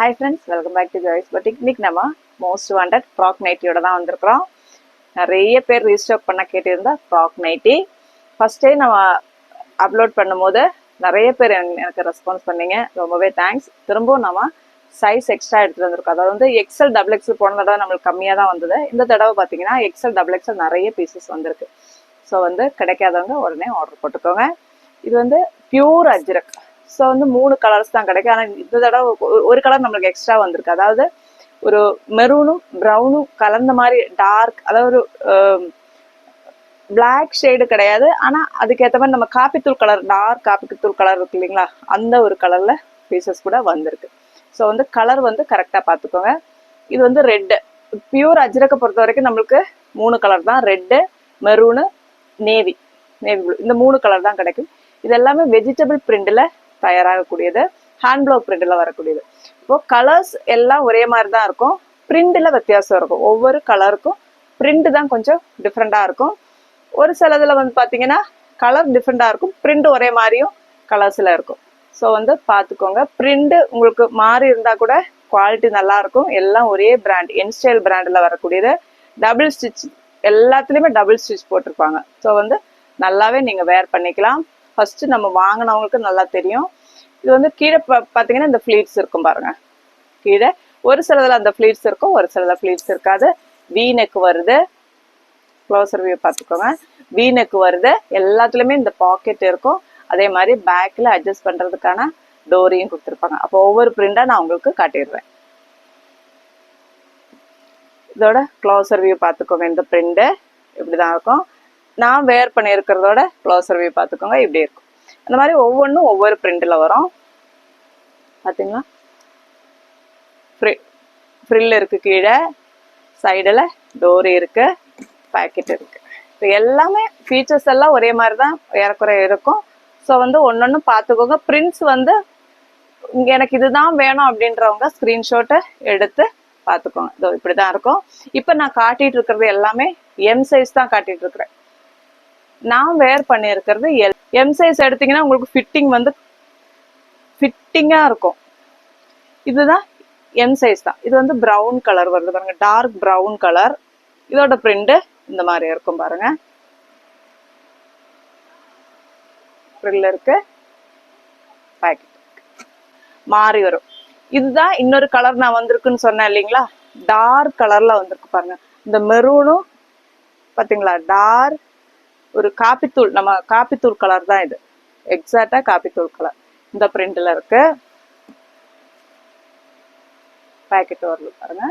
Hi friends, welcome back to Joys Batik. இன்னைக்கு நம்ம most wanted frock நைட்டியோட தான் வந்திருக்கிறோம். நிறைய பேர் ரீஸ்டாக் பண்ண கேட்டிருந்தா ஃப்ராக் நைட்டி ஃபர்ஸ்ட் டே நம்ம அப்லோட் பண்ணும்போது நிறைய பேர் எனக்கு ரெஸ்பான்ஸ் பண்ணீங்க, ரொம்பவே தேங்க்ஸ். திரும்பவும் நம்ம சைஸ் எக்ஸ்ட்ரா எடுத்துகிட்டு வந்திருக்கோம். அதாவது வந்து எக்ஸல் டபுள் எக்ஸல் போன தடவை நம்மளுக்கு கம்மியாக தான் வந்தது. இந்த தடவை பார்த்தீங்கன்னா எக்ஸல் டபுள் எக்ஸல் நிறைய பீசஸ் வந்திருக்கு. ஸோ வந்து கிடைக்காதவங்க உடனே ஆர்டர் போட்டுக்கோங்க. இது வந்து பியூர் அஜ்ரக். ஸோ வந்து 3 கலர்ஸ் தான் கிடைக்கும். ஆனால் இந்த தடவை ஒரு கலர் நம்மளுக்கு எக்ஸ்ட்ரா வந்திருக்கு. அதாவது ஒரு மெரூனும் ப்ரௌனும் கலந்த மாதிரி டார்க், அதாவது ஒரு பிளாக் ஷேடு கிடையாது. ஆனால் அதுக்கேற்ற மாதிரி நம்ம காப்பித்தூள் கலர், டார்க் காப்பித்தூள் கலர் இருக்கு இல்லைங்களா, அந்த ஒரு கலரில் பீசஸ் கூட வந்திருக்கு. ஸோ வந்து கலர் வந்து கரெக்டாக பார்த்துக்கோங்க. இது வந்து ரெட்டு, பியூர் அஜ்ரக்கை பொறுத்த வரைக்கும் நம்மளுக்கு 3 கலர் தான், ரெட்டு, மெரூனு, நேவி ப்ளூ, இந்த 3 கலர் தான் கிடைக்கும். இது எல்லாமே வெஜிடபிள் பிரிண்டில் தயாராகக்கூடியது, ஹேண்ட் ப்ளவு பிரிண்டில் வரக்கூடியது. இப்போ கலர்ஸ் எல்லாம் ஒரே மாதிரி தான் இருக்கும், பிரிண்டில் வித்தியாசம் இருக்கும். ஒவ்வொரு கலருக்கும் பிரிண்ட் தான் கொஞ்சம் டிஃப்ரெண்ட்டாக இருக்கும். ஒரு சிலதில் வந்து பார்த்தீங்கன்னா கலர் டிஃப்ரெண்ட்டாக இருக்கும், பிரிண்ட் ஒரே மாதிரியும் கலர்ஸில் இருக்கும். ஸோ வந்து பார்த்துக்கோங்க. பிரிண்ட் உங்களுக்கு மாறி இருந்தால் கூட குவாலிட்டி நல்லாயிருக்கும். எல்லாம் ஒரே பிராண்ட், என்ஸ்டைல் பிராண்டில் வரக்கூடியது. டபுள் ஸ்டிச், எல்லாத்துலேயுமே டபுள் ஸ்டிச் போட்டிருப்பாங்க. ஸோ வந்து நல்லாவே நீங்கள் வேர் பண்ணிக்கலாம். ஃபர்ஸ்ட் நம்ம வாங்கினவங்களுக்கு நல்லா தெரியும். இது வந்து கீழே பார்த்தீங்கன்னா இந்த ஃப்ளீட்ஸ் இருக்கும் பாருங்க. கீழே ஒரு சிலதில் அந்த ஃப்ளீட்ஸ் இருக்கும், ஒரு சிலதில் ஃப்ளீட்ஸ் இருக்காது. வி நெக் வருது, க்ளோசர் வியூ பார்த்துக்கோங்க. வி நெக் வருது, எல்லாத்துலேயுமே இந்த பாக்கெட் இருக்கும். அதே மாதிரி பேக்கில் அட்ஜஸ்ட் பண்ணுறதுக்கான டோரியும் கொடுத்துருப்பாங்க. அப்போ ஒவ்வொரு பிரிண்டாக நான் உங்களுக்கு காட்டிடுறேன். இதோட க்ளோசர் வியூ பார்த்துக்கோங்க. இந்த பிரிண்டு இப்படி தான் இருக்கும். நான் வேர் பண்ணியிருக்கிறதோட க்ளோசர் வியூ பார்த்துக்கோங்க, இப்படி இருக்கும். அந்த மாதிரி ஒவ்வொன்றும் ஒவ்வொரு பிரிண்டில் வரும். பார்த்தீங்களா, ஃப்ரில் இருக்குது, கீழே சைடில் டோரி இருக்குது, பேக்கெட் இருக்குது. இப்போ எல்லாமே ஃபீச்சர்ஸ் எல்லாம் ஒரே மாதிரி தான் ஏறக்குறைய இருக்கும். ஸோ வந்து ஒன்று பார்த்துக்கோங்க. பிரிண்ட்ஸ் வந்து இங்கே எனக்கு இதுதான் வேணும் அப்படின்றவங்க ஸ்க்ரீன்ஷாட்டை எடுத்து பார்த்துக்கோங்க. இதோ இப்படி தான் இருக்கும். இப்போ நான் காட்டிகிட்டு இருக்கிறது எல்லாமே எம் சைஸ் தான் காட்டிகிட்டு இருக்கிறேன். நான் வேர் பண்ணியிருக்கிறது எம் சைஸ் எடுத்தீங்கன்னா உங்களுக்கு ஃபிட்டிங் வந்து ஃபிட்டிங்காக இருக்கும். இதுதான் எம் சைஸ் தான். இது வந்து ப்ரௌன் கலர் வருது பாருங்க, டார்க் ப்ரௌன் கலர். இதோட பிரிண்ட் இந்த மாதிரி இருக்கும் பாருங்க. ஃப்ரில் இருக்கு, பேக்கெட் மாறி வரும். இதுதான் இன்னொரு கலர் நான் வந்திருக்குன்னு சொன்னேன் இல்லைங்களா, டார்க் கலர்ல வந்திருக்கு பாருங்க. இந்த மெரூனும் பார்த்தீங்களா, டார்க் ஒரு காப்பித்தூள், நம்ம காப்பித்தூள் கலர் தான் இது, எக்ஸாக்டா காப்பித்தூள் கலர். இந்த பிரிண்ட்ல இருக்கு, பேக்கெட் வரல பாருங்க,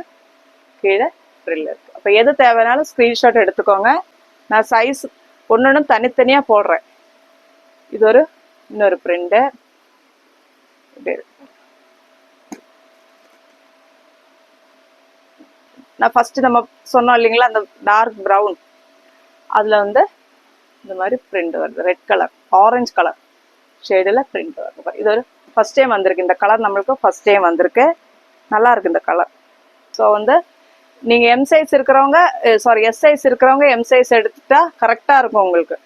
கீழே ஃப்ரில் இருக்கு. அப்போ எது தேவைனாலும் ஸ்க்ரீன்ஷாட் எடுத்துக்கோங்க. நான் சைஸ் ஒன்று தனித்தனியாக போடுறேன். இது ஒரு இன்னொரு பிரிண்டு. நான் ஃபர்ஸ்ட் நம்ம சொன்னோம் இல்லைங்களா, அந்த டார்க் ப்ரௌன், அதில் வந்து இந்த மாதிரி பிரிண்ட் வருது. ரெட் கலர், ஆரஞ்சு கலர் ஷேடில் பிரிண்ட் வருது. இது ஒரு ஃபர்ஸ்ட் டைம் வந்திருக்கு. இந்த கலர் நம்மளுக்கு ஃபர்ஸ்ட் டைம் வந்திருக்கு, நல்லா இருக்கு இந்த கலர். ஸோ வந்து நீங்கள் எம் சைஸ் இருக்கிறவங்க, சாரி எஸ் சைஸ் இருக்கிறவங்க எம் சைஸ் எடுத்துட்டா கரெக்டாக இருக்கும் உங்களுக்கு.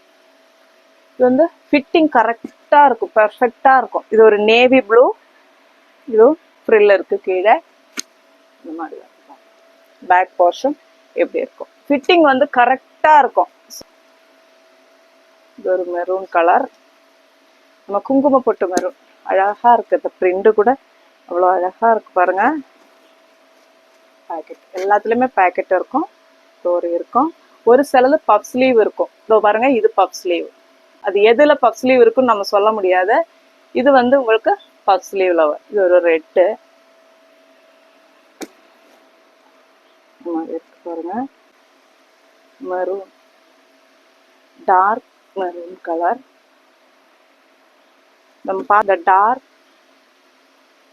இது வந்து ஃபிட்டிங் கரெக்டாக இருக்கும், பெர்ஃபெக்டாக இருக்கும். இது ஒரு நேவி ப்ளூ, இதுவும் ஃப்ரில் இருக்கு கீழே. இந்த மாதிரி இருக்கும். பேக் போர்ஷன் எப்படி இருக்கும், ஃபிட்டிங் வந்து கரெக்டாக இருக்கும். இது ஒரு மெரூன் கலர், நம்ம குங்கும பொட்டு மெரூன், அழகா இருக்கு. இந்த பிரிண்ட் கூட அவ்வளோ அழகா இருக்கு பாருங்க. பேக்கெட் எல்லாத்துலேயுமே பேக்கெட் இருக்கும், டோரி இருக்கும். ஒரு சிலது பஃப் ஸ்லீவ் இருக்கும். இதோ பாருங்க, இது பஃப் ஸ்லீவ். அது எதில் பஃப் ஸ்லீவ் இருக்குன்னு நம்ம சொல்ல முடியாது. இது வந்து உங்களுக்கு பஃப் ஸ்லீவ்ல வரும். இது ஒரு ரெட்டு இருக்கு பாருங்க, மெரூன், டார்க் மெரூன் கலர். நம்ம பார்த்த டார்க்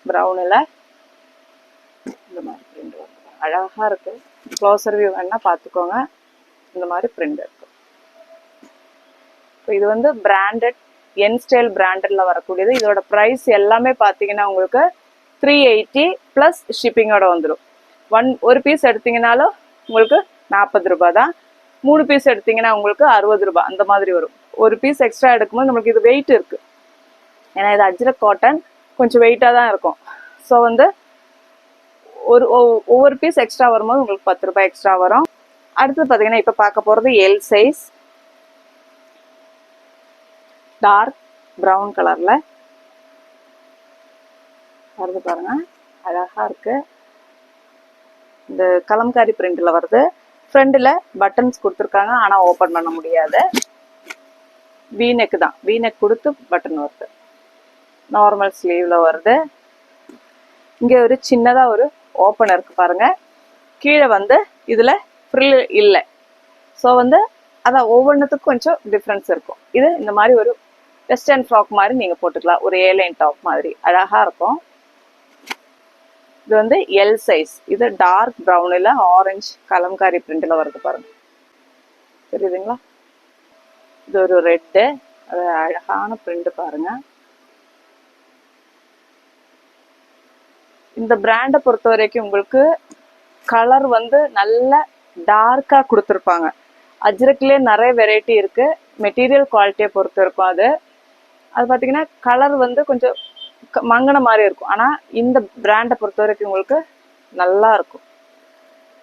ப்ரௌனில் இந்த மாதிரி பிரிண்ட் வரும், அழகா இருக்கு. க்ளோசர் வியூ வேணா பார்த்துக்கோங்க. இந்த மாதிரி பிரிண்ட் இருக்கு. இப்போ இது வந்து பிராண்டட், என் ஸ்டைல் பிராண்டட்ல வரக்கூடியது. இதோட ப்ரைஸ் எல்லாமே பார்த்தீங்கன்னா உங்களுக்கு 380 ப்ளஸ் ஷிப்பிங்கோட வந்துடும். ஒரு பீஸ் எடுத்தீங்கனாலும் உங்களுக்கு 40 ரூபாய் தான். 3 பீஸ் எடுத்தீங்கன்னா உங்களுக்கு 60 ரூபாய் அந்த மாதிரி வரும். ஒரு பீஸ் எக்ஸ்ட்ரா எடுக்கும்போது நம்மளுக்கு இது வெயிட் இருக்கு. ஏன்னா இது அஜ்ரக் காட்டன், கொஞ்சம் வெயிட்டாக தான் இருக்கும். ஸோ வந்து ஒவ்வொரு பீஸ் எக்ஸ்ட்ரா வரும்போது உங்களுக்கு 10 ரூபாய் எக்ஸ்ட்ரா வரும். அடுத்து பார்த்தீங்கன்னா இப்போ பார்க்க போகிறது எல் சைஸ், டார்க் ப்ரௌன் கலரில் வருது பாருங்க, அழகாக இருக்கு. இந்த கலம்காரி பிரிண்டில் வருது. ஃப்ரண்டில் பட்டன்ஸ் கொடுத்துருக்காங்க, ஆனால் ஓப்பன் பண்ண முடியாது. வீநெக் தான், வீநெக் கொடுத்து பட்டன் வருது. நார்மல் ஸ்லீவில் வருது. இங்கே ஒரு சின்னதாக ஒரு ஓப்பன் இருக்கு பாருங்க. கீழே வந்து இதில் ஃப்ரில் இல்லை. ஸோ வந்து அதான் ஒவ்வொன்றுத்துக்கும் கொஞ்சம் டிஃப்ரென்ஸ் இருக்கும். இது இந்த மாதிரி ஒரு வெஸ்டர்ன் ஃப்ராக் மாதிரி நீங்கள் போட்டுக்கலாம், ஒரு ஏலைன் டாப் மாதிரி அழகாக இருக்கும். இது வந்து எல் சைஸ். இது டார்க் ப்ரௌனில் ஆரஞ்சு கலம்காரி பிரிண்டில் வருது பாருங்க, தெரியுதுங்களா? இது ஒரு ரெட்டு, அது அழகான பிரிண்ட் பாருங்க. இந்த பிராண்டை பொறுத்த வரைக்கும் உங்களுக்கு கலர் வந்து நல்ல டார்க்காக கொடுத்துருப்பாங்க. அஜ்ரக்லேயே நிறைய வெரைட்டி இருக்கு, மெட்டீரியல் குவாலிட்டியை பொறுத்து இருக்கும். அது பார்த்தீங்கன்னா கலர் வந்து கொஞ்சம் மங்கின மாதிரி இருக்கும். ஆனால் இந்த பிராண்டை பொறுத்த வரைக்கும் உங்களுக்கு நல்லா இருக்கும்,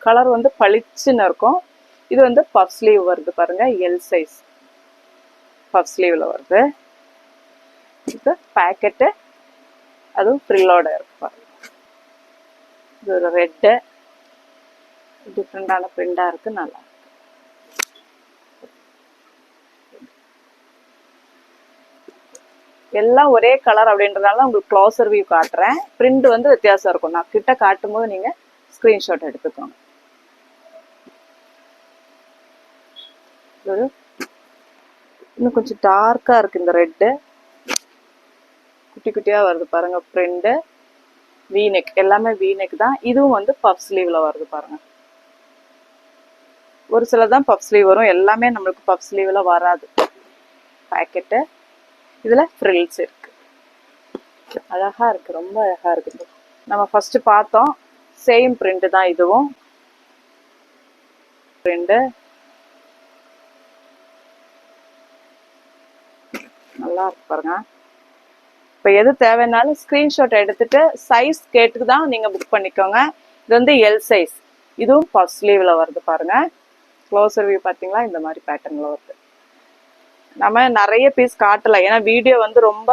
கலர் வந்து பளிச்சுன்னு இருக்கும். இது வந்து பஃப் ஸ்லீவ் வருது பாருங்க, எல் சைஸ் பஃப் ஸ்லீவில் வருது. இது பேக்கெட்டு, அதுவும் ஃப்ரில்லோட இருக்கு பாருங்க. இது ஒரு ரெட்டு, டிஃப்ரெண்டான பிரிண்டாக இருக்கு, நல்லா. எல்லாம் ஒரே கலர் அப்படின்றதால உங்களுக்கு க்ளோசர் வியூ காட்டுறேன். பிரிண்ட் வந்து வித்தியாசம் இருக்கும், நான் கிட்ட காட்டும் போது நீங்கள் ஸ்க்ரீன்ஷாட் எடுத்துக்கோங்க. ஒரு இன்னும் கொஞ்சம் டார்க்காக இருக்குது இந்த ரெட்டு, குட்டி குட்டியாக வருது பாருங்க பிரிண்ட். வீநெக், எல்லாமே வீநெக் தான். இதுவும் வந்து பஃப் ஸ்லீவில் வருது பாருங்க. ஒரு சில தான் பஃப் ஸ்லீவ் வரும், எல்லாமே நம்மளுக்கு பஃப் ஸ்லீவில் வராது. பேக்கெட்டு, இதில் ஃப்ரில்ஸ் இருக்கு, அழகா இருக்கு, ரொம்ப அழகா இருக்குது. நம்ம ஃபர்ஸ்ட் பார்த்தோம் சேம் பிரிண்ட் தான் இதுவும். பிரிண்ட் நல்லா இருக்கு பாருங்க. இப்போ எது தேவைன்னாலும் ஸ்க்ரீன்ஷாட் எடுத்துட்டு சைஸ் கேட்டுக்கு தான் நீங்கள் புக் பண்ணிக்கோங்க. இது வந்து எல் சைஸ், இதுவும் பஃப் ஸ்லீவில் வருது பாருங்க. க்ளோசர் வியூ பார்த்தீங்களா, இந்த மாதிரி பேட்டர்னில் வருது. நம்ம நிறைய பீஸ் காட்டலை, ஏன்னா வீடியோ வந்து ரொம்ப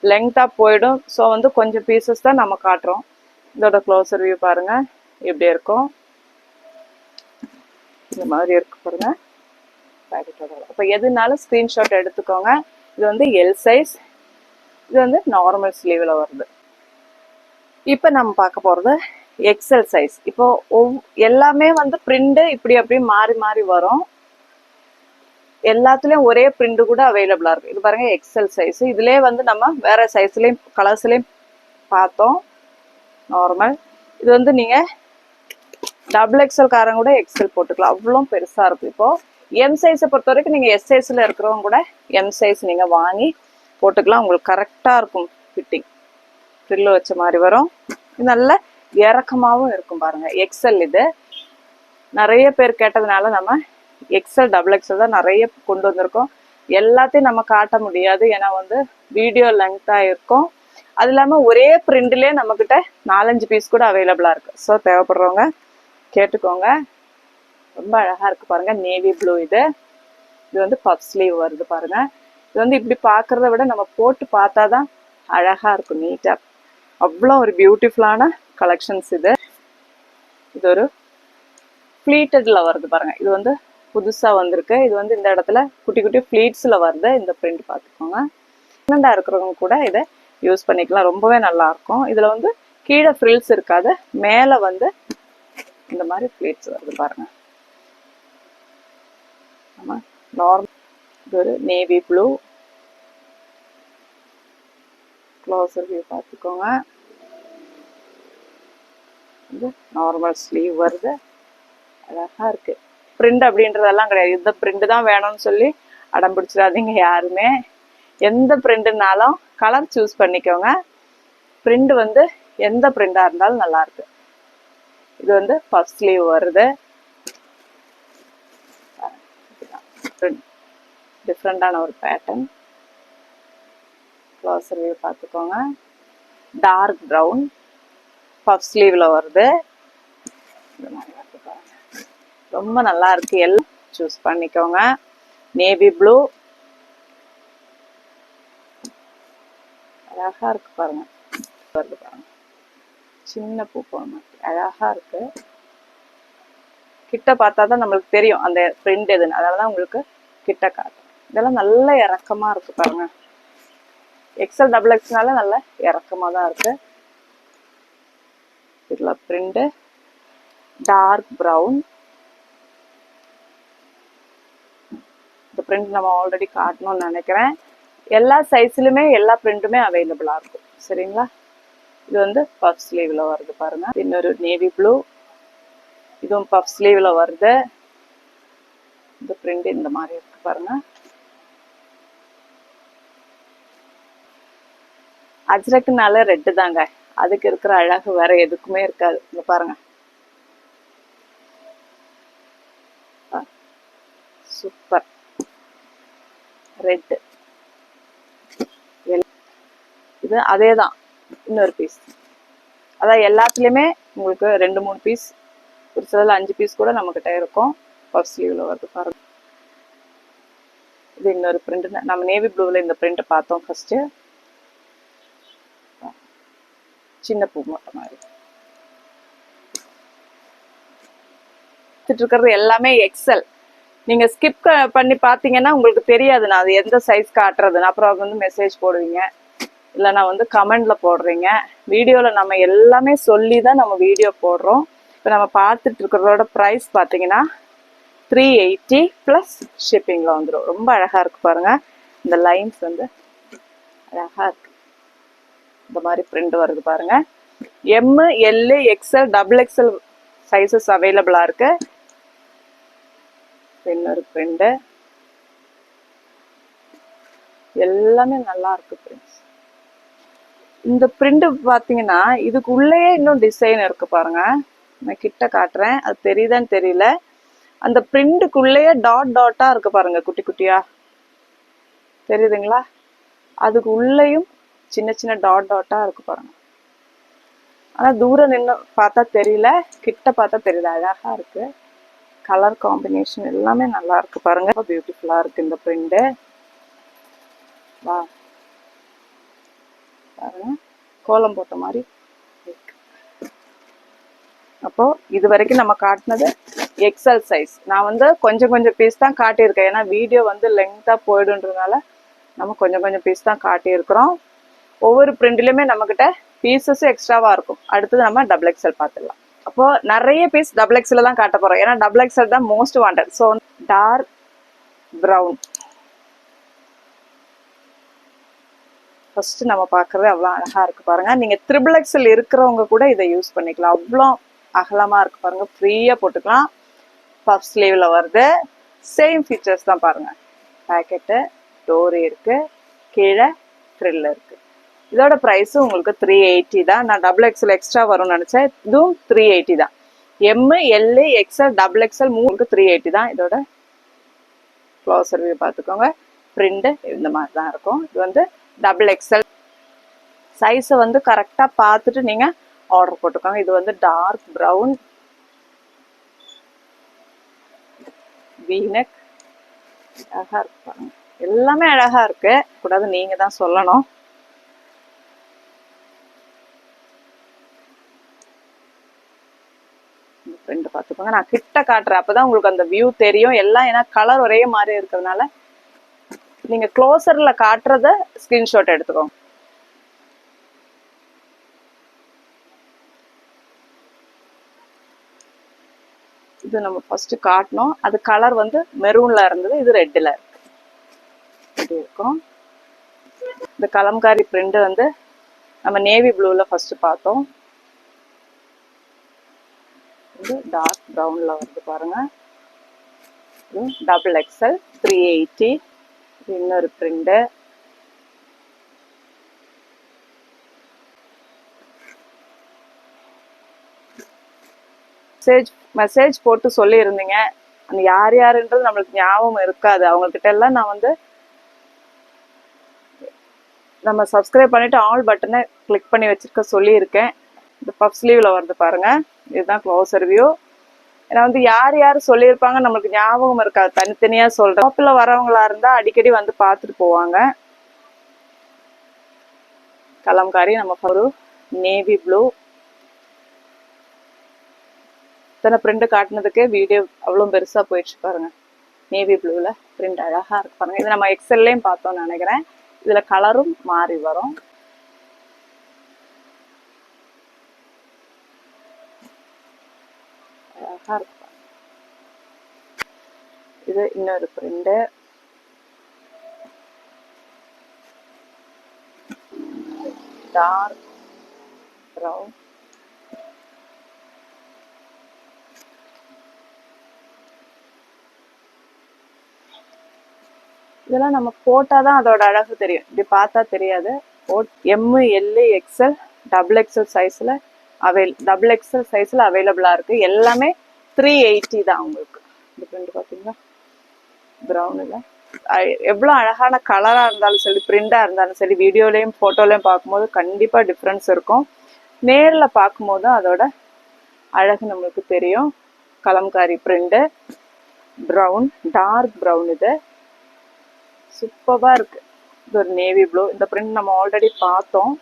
லெங்க்த்தாக போயிடும். ஸோ வந்து கொஞ்சம் பீசஸ் தான் நம்ம காட்டுறோம். இதோட க்ளோசர் வியூ பாருங்க எப்படி இருக்கும், இந்த மாதிரி இருக்கு பாருங்க பேக்கெட்டோட. இப்போ எதுனாலும் ஸ்க்ரீன்ஷாட் எடுத்துக்கோங்க. இது வந்து எல் சைஸ், இது வந்து நார்மல் ஸ்லீவில் வருது. இப்போ நம்ம பார்க்க போகிறது எக்ஸல் சைஸ். இப்போ எல்லாமே வந்து பிரிண்ட் இப்படி அப்படி மாறி மாறி வரும், எல்லாத்துலேயும் ஒரே பிரிண்ட் கூட அவைலபிளாக இருக்குது. இது பாருங்க எக்ஸல் சைஸ். இதுலேயே வந்து நம்ம வேற சைஸ்லேயும் கலர்ஸ்லேயும் பார்த்தோம் நார்மல். இது வந்து நீங்கள் டபுள் எக்ஸல் காரங்க கூட எக்ஸல் போட்டுக்கலாம், அவ்வளோ பெருசாக இருக்கும். இப்போது எம் சைஸை பொறுத்த வரைக்கும் நீங்கள் எஸ் சைஸில் இருக்கிறவங்க கூட எம் சைஸ் நீங்கள் வாங்கி போட்டுக்கலாம், உங்களுக்கு கரெக்டாக இருக்கும். ஃபிட்டிங் ஃப்ரில்லு வச்ச மாதிரி வரும், நல்ல இறக்கமாகவும் இருக்கும் பாருங்க. எக்ஸல் இது நிறைய பேர் கேட்டதுனால நம்ம எக்ஸல் டபுள் எக்ஸல் தான் நிறைய கொண்டு வந்திருக்கோம். எல்லாத்தையும் நம்ம காட்ட முடியாது, ஏன்னா வந்து வீடியோ லெங்க்த்தாக இருக்கும். அது இல்லாமல் ஒரே பிரிண்ட்லேயே நம்மக்கிட்ட 4-5 பீஸ் கூட அவைலபிளாக இருக்குது. ஸோ தேவைப்படுறவங்க கேட்டுக்கோங்க. ரொம்ப அழகாக இருக்குது பாருங்கள், நேவி ப்ளூ. இது வந்து பஃப் ஸ்லீவ் வருது பாருங்கள். இது வந்து இப்படி பார்க்குறத விட நம்ம போட்டு பார்த்தா தான் அழகாக இருக்கும், நீட்டாக. அவ்வளோ ஒரு பியூட்டிஃபுல்லான கலெக்ஷன்ஸ் இது. இது ஒரு ஃப்ளீட்டடில் வருது பாருங்கள், இது வந்து புதுசாக வந்திருக்கு. இது வந்து இந்த இடத்துல குட்டி குட்டி ஃப்ளீட்ஸில் வருது. இந்த பிரிண்ட் பார்த்துக்கோங்க. ப்ரெக்னெண்ட்டாக இருக்கிறவங்க கூட இதை யூஸ் பண்ணிக்கலாம், ரொம்பவே நல்லாயிருக்கும். இதில் வந்து கீழே ஃப்ரில்ஸ் இருக்காது, மேலே வந்து இந்த மாதிரி ஃப்ளீட்ஸ் வருது பாருங்கள். ஆமாம், நார்மல். இது ஒரு நேவி ப்ளூ. க்ளோசர் வியூ பார்த்துக்கோங்க. இது நார்மல் ஸ்லீவ் வருது, அழகாக இருக்குது. பிரிண்ட் அப்படின்றதெல்லாம் கிடையாது, இந்த பிரிண்ட் தான் வேணும்னு சொல்லி அடம் பிடிச்சிடாதீங்க யாருமே. எந்த பிரிண்ட்னாலும் கலர் சூஸ் பண்ணிக்கோங்க. பிரிண்ட் வந்து எந்த பிரிண்டாக இருந்தாலும் நல்லாயிருக்கு. இது வந்து பஃப் ஸ்லீவ் வருது, டிஃப்ரெண்டான ஒரு பேட்டர்ன். க்ளோசர் வியூ பார்த்துக்கோங்க. டார்க் ப்ரௌன் பஃப் ஸ்லீவில் வருது. இந்த மாதிரி வருது பாருங்க. ரொம்ப நல்லா இருக்கு. எல்லாம் சூஸ் பண்ணிக்கோங்க. நேவி ப்ளூ அழகா இருக்கு பாருங்க. வருது பாருங்க. சின்ன பூ போன அழகா இருக்கு. கிட்ட பார்த்தா தான் நம்மளுக்கு தெரியும் அந்த பிரிண்ட் எதுன்னு. அதனாலதான் உங்களுக்கு கிட்ட காட்டும். இதெல்லாம் நல்ல இறக்கமா இருக்கு பாருங்க. எக்ஸல் டபுள் எக்ஸ்னால நல்ல இறக்கமா தான் இருக்கு. இதுல பிரிண்ட் டார்க் ப்ரௌன். இந்த பிரிண்ட் நம்ம ஆல்ரெடி காட்டணும்னு நினைக்கிறேன். எல்லா சைஸ்லயுமே எல்லா பிரிண்ட்டுமே அவைலபிளா இருக்கும். சரிங்களா? இது வந்து பஃப் ஸ்லீவ்ல வருது பாருங்க. இன்னொரு நேவி ப்ளூ, இதுவும் பஃப் ஸ்லீவ்ல வருது. இந்த பிரிண்ட் இந்த மாதிரி இருக்கு பாருங்க. அஜ்ரக்னால ரெட்டு தாங்க, அதுக்கு இருக்கிற அழகு வேற எதுக்குமே இருக்காது. இங்க பாருங்க, சூப்பர் ரெட். இது அதேதான், இன்னொரு பீஸ். அதான் எல்லாத்துலயுமே உங்களுக்கு 2-3 பீஸ், ஒரு சில 5 பீஸ் கூட நம்ம கிட்ட இருக்கும். பஃப் ஸ்லீவ்ல வருது பாருங்க. இது இன்னொரு பிரிண்ட். நம்ம நேவி ப்ளூல இந்த பிரிண்ட் பார்த்தோம் ஃபர்ஸ்ட். சின்ன பூ மொட்டை மாதிரி இருக்கிறது எல்லாமே எக்ஸல். நீங்க ஸ்கிப் பண்ணி பாத்தீங்கன்னா உங்களுக்கு தெரியாது நான் அது எந்த சைஸ் காட்டுறதுன்னு. அப்புறம் வந்து மெசேஜ் போடுவீங்க, இல்லைன்னா வந்து கமெண்ட்ல போடுறீங்க. வீடியோல நம்ம எல்லாமே சொல்லி தான் நம்ம வீடியோ போடுறோம். இப்போ நம்ம பார்த்துட்டு இருக்கிறதோட ப்ரைஸ் பார்த்தீங்கன்னா 380 ப்ளஸ் ஷிப்பிங்கில் வந்துடும். ரொம்ப அழகாக இருக்கு பாருங்க. இந்த லைன்ஸ் வந்து அழகாக இருக்கு. இந்த மாதிரி பிரிண்ட் வருது பாருங்க. M, L, XL, double XL sizes அவைலபிளாக இருக்கு. இன்னொரு பிரிண்ட் எல்லாமே நல்லா இருக்கு ஃப்ரெண்ட்ஸ். இந்த பிரிண்ட் பார்த்தீங்கன்னா இதுக்கு உள்ளேயே இன்னும் டிசைன் இருக்கு பாருங்க. நான் கிட்ட காட்டுறேன், அது தெரியுதான்னு தெரியல. அந்த பிரிண்ட்டுக்குள்ளேயே டாட் டாட்டா இருக்கு பாருங்க, குட்டி குட்டியா தெரியுதுங்களா? அதுக்கு உள்ளேயும் சின்ன சின்ன டாட் டாட்டா இருக்கு பாருங்க. ஆனா தூரம் நின்று பார்த்தா தெரியல, கிட்ட பார்த்தா தெரியல. அழகா இருக்கு. கலர் காம்பினேஷன் எல்லாமே நல்லா இருக்கு பாருங்க. பியூட்டிஃபுல்லா இருக்கு இந்த பிரிண்ட். வா பாருங்க, கோலம் போட்ட மாதிரி இருக்கு. அப்போ இது வரைக்கும் நம்ம காட்டினது எக்ஸல் சைஸ். நான் வந்து கொஞ்சம் கொஞ்சம் பீஸ் தான் காட்டியிருக்கேன், ஏன்னா வீடியோ வந்து லெங்க்தா போயிடுன்றதுனால நம்ம கொஞ்சம் கொஞ்சம் பீஸ் தான் காட்டியிருக்கிறோம். ஒவ்வொரு பிரிண்ட்லயுமே நம்ம கிட்ட பீசஸும் எக்ஸ்ட்ராவா இருக்கும். அடுத்தது நம்ம டபுள் எக்ஸல் பார்த்துடலாம். அப்போ நிறைய பீஸ் டபுள் எக்ஸல் தான் காட்ட போறோம், ஏன்னா டபுள் எக்ஸல் தான் most wanted. So dark brown first நம்ம பார்க்கறது அவ்வளோ அழகா இருக்கு பாருங்க. நீங்க ட்ரிபிள் எக்ஸல் இருக்கிறவங்க கூட இதை யூஸ் பண்ணிக்கலாம். அவ்வளோ அகலமா இருக்கு பாருங்க, ஃப்ரீயா போட்டுக்கலாம். பஃப் ஸ்லீவ்ல வருது. சேம் ஃபீச்சர்ஸ் தான் பாருங்க. பேக்கெட்டு, டோரி இருக்கு, கீழே ஃப்ரில் இருக்கு. இதோட ப்ரைஸும் உங்களுக்கு 380 தான். நான் டபுள் எக்ஸல் எக்ஸ்ட்ரா வரும்னு நினைச்சேன், இதுவும் 380 தான். M, L, XL, double XL மூணுக்கு 380 தான். இதோட க்ளோசர் வியூ பார்த்துக்கோங்க. பிரிண்ட் இந்த மாதிரி தான் இருக்கும். இது வந்து டபுள் எக்ஸ்எல் சைஸை வந்து கரெக்டாக பார்த்துட்டு நீங்க ஆர்டர் போட்டுக்கோங்க. இது வந்து டார்க் ப்ரௌன் வீனக். அழகா இருக்கு பாருங்க, எல்லாமே அழகா இருக்கு. கூடாது நீங்க தான் சொல்லணும். பிரிண்ட் பார்த்துக்கோங்க. நான் கிட்ட காட்டுறேன், அப்பதான் உங்களுக்கு அந்த வியூ தெரியும் எல்லாம். ஏன்னா கலர் ஒரே மாதிரி இருக்கிறதுனால நீங்க க்ளோசர்ல காட்டுறத ஸ்கிரீன்ஷாட் எடுத்துக்கோங்க. இது நம்ம ஃபர்ஸ்ட் காட்டணும். அது கலர் வந்து மெரூன்ல இருந்தது, இது ரெட்ல இருக்கு. இது இருக்கும். இந்த கலம்காரி பிரிண்ட் வந்து நம்ம நேவி ப்ளூல ஃபர்ஸ்ட் பார்த்தோம். இது டார்க் ப்ரௌன்ல வருது பாருங்க. இது டபுள் எக்ஸ்எல் 380. இன்னொரு பிரிண்ட். மெசேஜ் போட்டு சொல்லி இருந்தீங்க, அந்த யார் யாருன்றது நம்மளுக்கு ஞாபகம் இருக்காது. அவங்கக்கிட்ட எல்லாம் நான் வந்து நம்ம சப்ஸ்கிரைப் பண்ணிட்டு ஆல் பட்டனை கிளிக் பண்ணி வச்சிருக்க சொல்லியிருக்கேன். இந்த பஃப் ஸ்லீவ்ல வருது பாருங்க. இதுதான் க்ளோசர் வியூ. ஏன்னா வந்து யார் யார் சொல்லியிருப்பாங்க நம்மளுக்கு ஞாபகம் இருக்காது, தனித்தனியா சொல்றேன். ஷாப்பில் வரவங்களா இருந்தா அடிக்கடி வந்து பார்த்துட்டு போவாங்க. கலம்காரி நம்ம ஒரு நேவி ப்ளூ. இத்தனை பிரிண்ட் காட்டினதுக்கு வீடியோ அவ்வளோ பெருசா போயிடுச்சு பாருங்க. நேவி ப்ளூல பிரிண்ட் அழகா இருக்கு பாருங்க. இது நம்ம எக்ஸல்லையும் பார்த்தோம்னு நினைக்கிறேன். இதுல கலரும் மாறி வரும். அழகா இருக்கு. இது இன்னொரு பிரிண்ட். Dark brown. இதெல்லாம் நம்ம போட்டாதான் அதோட அழகு தெரியும், இப்படி பார்த்தா தெரியாது. M, L, XL, double XL சைஸ்ல டபுள் எக்ஸ்எல் சைஸ்ல அவைலபிளா இருக்கு. எல்லாமே 380 தான் உங்களுக்கு. இந்த பிரிண்ட் பாத்தீங்கன்னா ப்ரௌன்ல எவ்வளவு அழகான கலரா இருந்தாலும் சரி, பிரிண்டா இருந்தாலும் சரி, வீடியோலயும் போட்டோலயும் பார்க்கும்போது கண்டிப்பா டிஃப்ரென்ஸ் இருக்கும். நேர்ல பார்க்கும்போது அதோட அழகு நம்மளுக்கு தெரியும். Kalamkari print brown, dark brown. இது சூப்பரா இருக்கு. இது ஒரு நேவி ப்ளூ. இந்த பிரிண்ட் நம்ம ஆல்ரெடி பார்த்தோம்.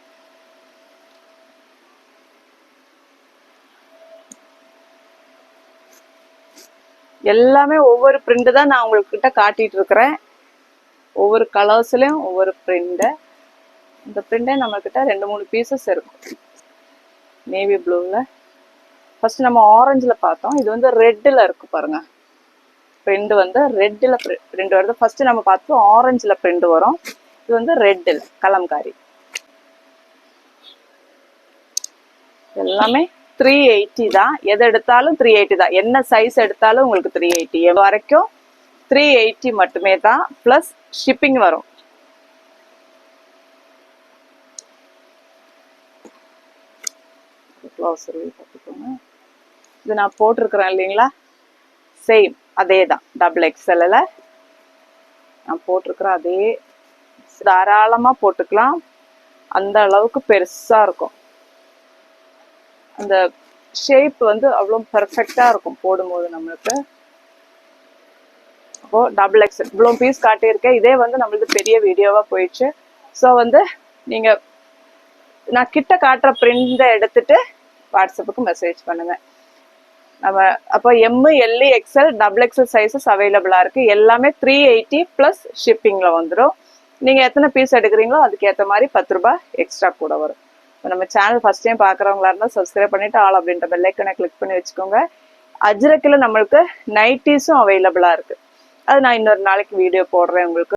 எல்லாமே ஒவ்வொரு பிரிண்ட் தான் நான் உங்ககிட்ட காட்டிட்டு இருக்கிறேன். ஒவ்வொரு கலர்ஸ்லயும் ஒவ்வொரு பிரிண்ட். இந்த பிரிண்டே நம்ம கிட்ட 2-3 பீசஸ் இருக்கும். நேவி ப்ளூல ஃபர்ஸ்ட் நம்ம ஆரஞ்சுல பார்த்தோம். இது வந்து ரெட்ல இருக்கு பாருங்க. பிரிண்ட் வந்து ரெட்ல பிரிண்ட் வருது. ஃபர்ஸ்ட் நம்ம பார்த்தோம் ஆரஞ்சுல பிரிண்ட் வரும். இது வந்து ரெட்ல கலம்காரி. எல்லாமே 380 தான். எது எடுத்தாலும் 380 தான். என்ன சைஸ் எடுத்தாலும் உங்களுக்கு 380 வரைக்கும் 380 மட்டுமே தான். பிளஸ் ஷிப்பிங் வரும். இது நான் போட்டிருக்கிறேன் இல்லைங்களா, சேம் அதே தான். டபுள் எக்ஸ்எல்ல நான் போட்டிருக்கிறேன். அதே தாராளமா போட்டுக்கலாம். அந்த அளவுக்கு பெருசா இருக்கும். அந்த ஷேப் வந்து அவ்வளோ பெர்ஃபெக்டா இருக்கும் போடும்போது நம்மளுக்கு. அப்போ டபுள் எக்ஸ்எல் இவ்வளோ பீஸ் காட்டியிருக்கேன். இதே வந்து நம்மளுக்கு பெரிய வீடியோவா போயிடுச்சு. ஸோ வந்து நீங்க நான் கிட்ட காட்டுற பிரிண்ட் எடுத்துட்டு வாட்ஸ்அப்புக்கு மெசேஜ் பண்ணுங்க. நம்ம அப்போ M, L, XL, double XL sizes அவைலபிளா இருக்கு. எல்லாமே 380 பிளஸ் ஷிப்பிங்ல வந்துடும். நீங்க எத்தனை பீஸ் எடுக்கிறீங்களோ அதுக்கு ஏற்ற மாதிரி 10 ரூபாய் எக்ஸ்ட்ரா கூட வரும். நம்ம சேனல் ஃபர்ஸ்ட் டைம் பாக்குறவங்களா இருந்தால் சப்ஸ்கிரைப் பண்ணிட்டு ஆல் அப்படின்ற பெல் ஐக்கனை கிளிக் பண்ணி வச்சுக்கோங்க. அஜ்ரக்கில் நம்மளுக்கு நைட்டிஸும் அவைலபிளா இருக்கு. அது நான் இன்னொரு நாளைக்கு வீடியோ போடுறேன் உங்களுக்கு.